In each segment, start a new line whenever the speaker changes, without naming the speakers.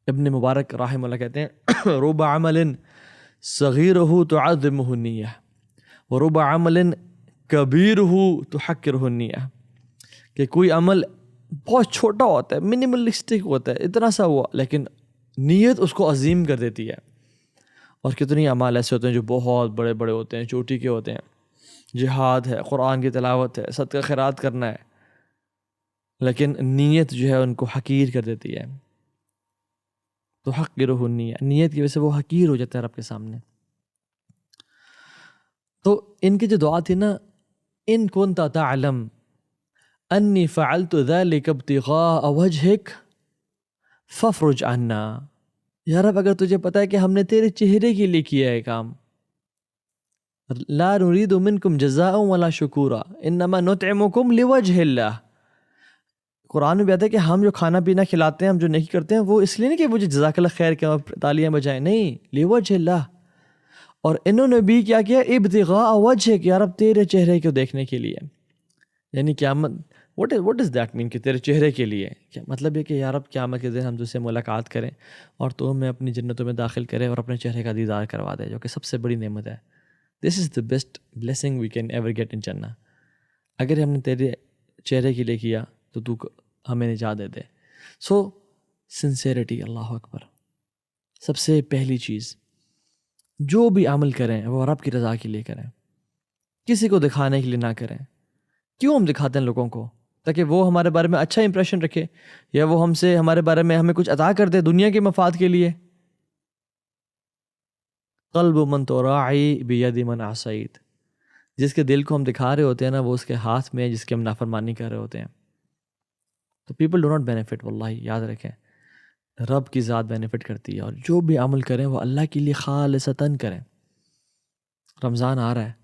ابن مبارک رحمہ اللہ کہتے ہیں رب عمل صغیرہ تعظمہ النیہ ورب عمل کبیرہ تحقرہ النیہ، کہ کوئی عمل بہت چھوٹا ہوتا ہے، منیملسٹک ہوتا ہے، اتنا سا ہوا، لیکن نیت اس کو عظیم کر دیتی ہے۔ اور کتنی اعمال ایسے ہوتے ہیں جو بہت بڑے بڑے ہوتے ہیں، چوٹی کے ہوتے ہیں، جہاد ہے، قرآن کی تلاوت ہے، صدقہ خیرات کرنا ہے، لیکن نیت جو ہے ان کو حقیر کر دیتی ہے۔ تو حقرہ النیہ، نیت کی وجہ سے وہ حقیر ہو جاتا ہے رب کے سامنے۔ تو ان کی جو دعا تھی نا، ان کنت تعلم انی فعلت ذلک ابتغاء وجہک فافرج عنا، یا رب اگر تجھے پتہ ہے کہ ہم نے تیرے چہرے کے لیے کیا ہے کام، لا نرید منکم جزاء ولا شکورا انما نطعمکم لوجہ اللہ، قرآن میں بھی آتا ہے کہ ہم جو کھانا پینا کھلاتے ہیں، ہم جو نیکی کرتے ہیں، وہ اس لیے نہیں کہ مجھے جزاک اللہ خیر کہ تالیاں بجائیں، نہیں، لوجہ اللہ۔ اور انہوں نے بھی کیا کیا، ابتغاء وجہک، یا رب تیرے چہرے کو دیکھنے کے لیے، یعنی قیامت what does that mean کہ تیرے چہرے کے لیے کیا مطلب ہے کہ یا رب قیامت کے دن ہم تجھ سے ملاقات کریں اور تو ہمیں اپنی جنتوں میں داخل کرے اور اپنے چہرے کا دیدار کروا دے، جو کہ سب سے بڑی نعمت ہے۔ This is the best blessing we can ever get in جنہ۔ اگر ہم نے تیرے چہرے کے لیے کیا تو تو ہمیں نجات دے دے۔ سو سنسیریٹی، اللہ اکبر، سب سے پہلی چیز، جو بھی عمل کریں وہ رب کی رضا کے لیے کریں، کسی کو دکھانے کے لیے نہ کریں۔ کیوں ہم دکھاتے ہیں لوگوں کو؟ تاکہ وہ ہمارے بارے میں اچھا امپریشن رکھے، یا وہ ہمارے بارے میں ہمیں کچھ عطا کر دے دنیا کے مفاد کے لیے۔ قلب من تراعی بید من عصیت، جس کے دل کو ہم دکھا رہے ہوتے ہیں نا، وہ اس کے ہاتھ میں ہے جس کی ہم نافرمانی کر رہے ہوتے ہیں۔ تو پیپل ڈو ناٹ بینیفٹ، واللہ یاد رکھیں، رب کی ذات بینیفٹ کرتی ہے۔ اور جو بھی عمل کریں وہ اللہ کے لیے خالصتاً کریں۔ رمضان آ رہا ہے،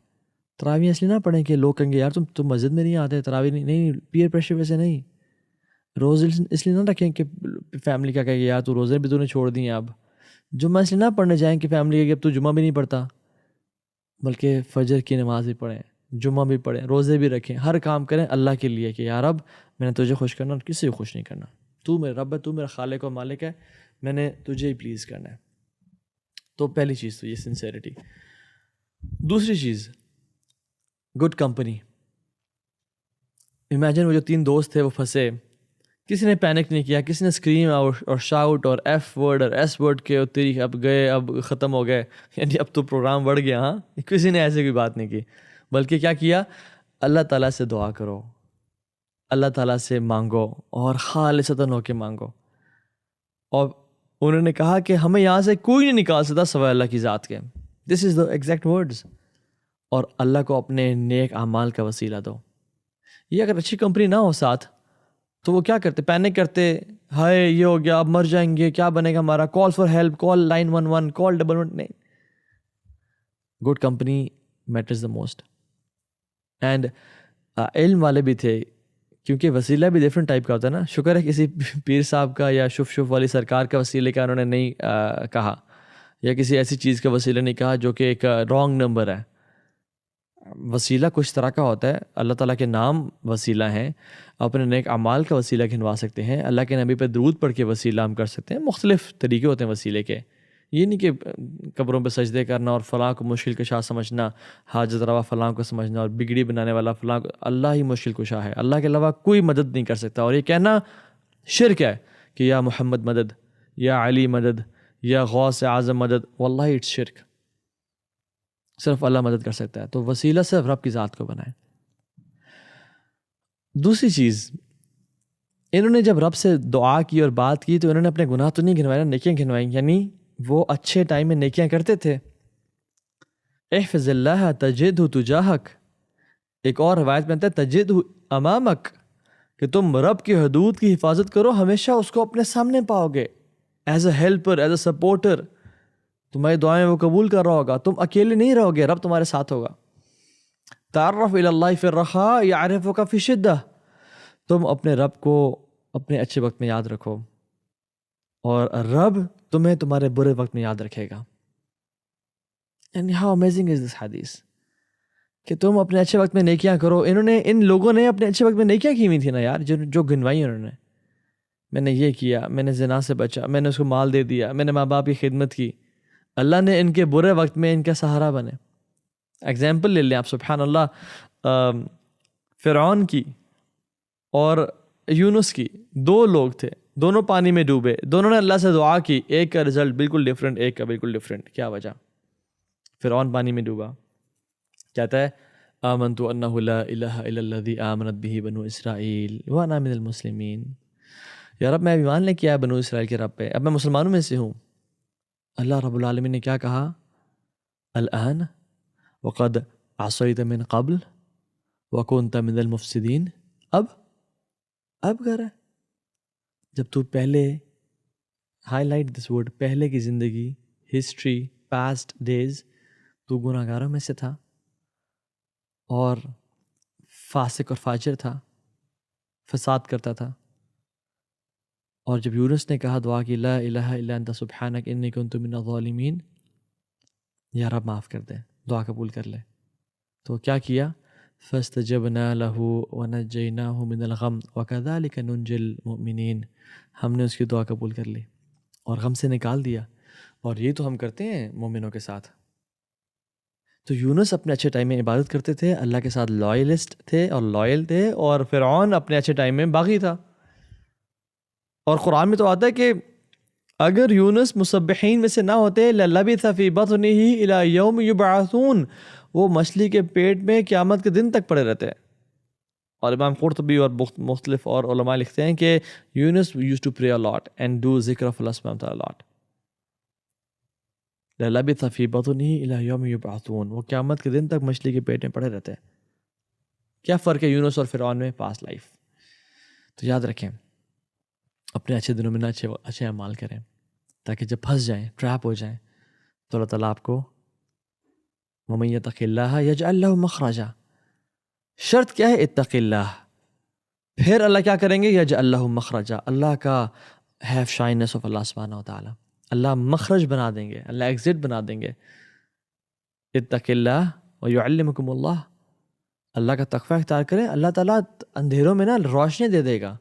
تراویح اس لیے نہ پڑھیں کہ لوگ کہیں گے یار تم مسجد میں نہیں آتے، تراویح نہیں، پیئر پریشر ویسے نہیں۔ روزے اس لیے نہ رکھیں کہ فیملی کا کہے کہ یار تو روزے بھی تو نے چھوڑ دیے، اب جمعہ اس لیے نہ پڑھنے جائیں کہ فیملی کہ اب تو جمعہ بھی نہیں پڑھتا، بلکہ فجر کی نماز بھی پڑھیں، جمعہ بھی پڑھیں، روزے بھی رکھیں، ہر کام کریں اللہ کے لیے کہ یار اب میں نے تجھے خوش کرنا اور کسی کو خوش نہیں کرنا، تو میرا رب ہے، تو میرا خالق و مالک ہے، میں نے تجھے ہی پلیز کرنا ہے۔ تو پہلی چیز تو یہ سنسیریٹی۔ دوسری چیز، گڈ کمپنی۔ امیجن وہ جو 3 دوست تھے وہ پھنسے، کسی نے پینک نہیں کیا، کسی نے اسکریم اور شاؤٹ اور ایف ورڈ اور ایس ورڈ کے تیری اب گئے، اب ختم ہو گئے، یعنی اب تو پروگرام بڑھ گیا، ہاں، کسی نے ایسے کوئی بات نہیں کی، بلکہ کیا کیا، اللہ تعالیٰ سے دعا کرو، اللہ تعالیٰ سے مانگو اور خالصتاً ہو کے مانگو۔ اور انہوں نے کہا کہ ہمیں یہاں سے کوئی نہیں نکال سکتا سوائے اللہ کی ذات کے، دس از دا ایگزیکٹ ورڈز۔ اور اللہ کو اپنے نیک اعمال کا وسیلہ دو۔ یہ اگر اچھی کمپنی نہ ہو ساتھ تو وہ کیا کرتے، پینک کرتے، ہائے یہ ہو گیا، اب مر جائیں گے، کیا بنے گا ہمارا، call for help, call 911، call 11، نہیں، good company matters the most. And علم والے بھی تھے، کیونکہ وسیلہ بھی ڈفرینٹ ٹائپ کا ہوتا ہے نا، شکر ہے کسی پیر صاحب کا یا شف والی سرکار کا وسیلے کا انہوں نے نہیں کہا، یا کسی ایسی چیز کا وسیلہ نہیں کہا جو کہ ایک رانگ نمبر ہے۔ وسیلہ کچھ طرح کا ہوتا ہے، اللہ تعالیٰ کے نام وسیلہ ہیں، اپنے نیک اعمال کا وسیلہ گھنوا سکتے ہیں، اللہ کے نبی پہ درود پڑھ کے وسیلہ ہم کر سکتے ہیں، مختلف طریقے ہوتے ہیں وسیلے کے۔ یہ نہیں کہ قبروں پہ سجدے کرنا اور فلاں کو مشکل کشا سمجھنا، حاجت روا فلاں کو سمجھنا اور بگڑی بنانے والا فلاں کو، اللہ ہی مشکل کشا ہے، اللہ کے علاوہ کوئی مدد نہیں کر سکتا۔ اور یہ کہنا شرک ہے کہ یا محمد مدد، یا علی مدد، یا غوث اعظم مدد، واللہ اٹس شرک، صرف اللہ مدد کر سکتا ہے۔ تو وسیلہ صرف رب کی ذات کو بنائیں۔ دوسری چیز، انہوں نے جب رب سے دعا کی اور بات کی تو انہوں نے اپنے گناہ تو نہیں گنوائے، نیکیاں گنوائیں، یعنی وہ اچھے ٹائم میں نیکیاں کرتے تھے۔ احفظ اللہ تجدہ تجاہک، ایک اور روایت میں آتا ہے تجدہ امامک، کہ تم رب کی حدود کی حفاظت کرو، ہمیشہ اس کو اپنے سامنے پاؤ گے، as a helper, as a supporter, تمہاری دعائیں وہ قبول کر رہا ہوگا، تم اکیلے نہیں رہو گے، رب تمہارے ساتھ ہوگا۔ تعرف الی اللہ فی الرخاء یعرفک فی الشدہ، تم اپنے رب کو اپنے اچھے وقت میں یاد رکھو اور رب تمہیں تمہارے برے وقت میں یاد رکھے گا۔ اینڈ ہاؤ امیزنگ از دس حدیث، کہ تم اپنے اچھے وقت میں نیکیاں کرو۔ ان لوگوں نے اپنے اچھے وقت میں نیکیاں کی ہوئی تھی نا یار، جو گنوائی انہوں نے، میں نے یہ کیا، میں نے زنا سے بچا، میں نے اس کو مال دے دیا، میں نے ماں باپ کی خدمت کی، اللہ نے ان کے برے وقت میں ان کا سہارا بنے۔ ایگزامپل لے لیں آپ، سبحان اللہ، فرعون کی اور یونس کی، دو لوگ تھے، دونوں پانی میں ڈوبے، دونوں نے اللہ سے دعا کی، ایک کا رزلٹ بالکل ڈفرینٹ، ایک کا بالکل ڈفرینٹ۔ کیا وجہ؟ فرعون پانی میں ڈوبا، کہتا ہے آمنت انہ لا الہ الا الذی آمنت بہ بنو اسرائیل وانا من المسلمین، یا رب میں ایمان لے کے آیا بنو اسرائیل کے رب پہ، اب میں مسلمانوں میں سے ہوں۔ اللہ رب العالمین نے کیا کہا؟ الآن وقد عصیت من قبل وکنت من المفسدین، اب کر رہا ہے، جب تو پہلے، ہائی لائٹ دس ورڈ، پہلے کی زندگی، ہسٹری، پاسٹ ڈیز، تو گناہ گاروں میں سے تھا اور فاسق اور فاجر تھا، فساد کرتا تھا، اور جب یونس نے کہا، دعا کی، لا الہ الا انت سبحانک انی کنت من الظالمین، یا رب معاف کر دے، دعا قبول کر لے، تو کیا کیا؟ فاستجبنا له ونجیناہ من الغم وکذلک ننجی المؤمنین، ہم نے اس کی دعا قبول کر لی اور غم سے نکال دیا، اور یہ تو ہم کرتے ہیں مومنوں کے ساتھ۔ تو یونس اپنے اچھے ٹائم میں عبادت کرتے تھے، اللہ کے ساتھ لائلسٹ تھے اور لائل تھے، اور فرعون اپنے اچھے ٹائم میں باغی تھا۔ اور قرآن میں تو آتا ہے کہ اگر یونس مسبحین میں سے نہ ہوتے للبث فی بطنہ الی یوم یبعثون، وہ مچھلی کے پیٹ میں قیامت کے دن تک پڑے رہتے ہیں۔ اور امام قرطبی اور مختلف اور علماء لکھتے ہیں کہ یونس used to pray a lot and do ذکر of اللہ سبحانہ وتعالی a lot۔ للبث فی بطنہ الی یوم یبعثون، وہ قیامت کے دن تک مچھلی کے پیٹ میں پڑے رہتے ہیں۔ کیا فرق ہے یونس اور فرعون میں؟ پاس لائف۔ تو یاد رکھیں، اپنے اچھے دنوں میں نہ اچھے اعمال کریں، تاکہ جب پھنس جائیں، ٹریپ ہو جائیں، تو اللہ تعالیٰ آپ کو وَمَن یتق اللہ یجعل لہ مخرجا، شرط کیا ہے؟ اتق اللہ، پھر اللہ کیا کریں گے؟ یجعل لہ مخرجا، اللہ کا ہیو شائنس آف اللہ سبحانہ و تعالیٰ، اللہ مخرج بنا دیں گے، اللہ ایگزٹ بنا دیں گے۔ اتق اللہ ویعلمکم اللہ، اللہ کا تقوی اختیار کریں، اللہ تعالیٰ اندھیروں میں نا روشنی دے دے گا۔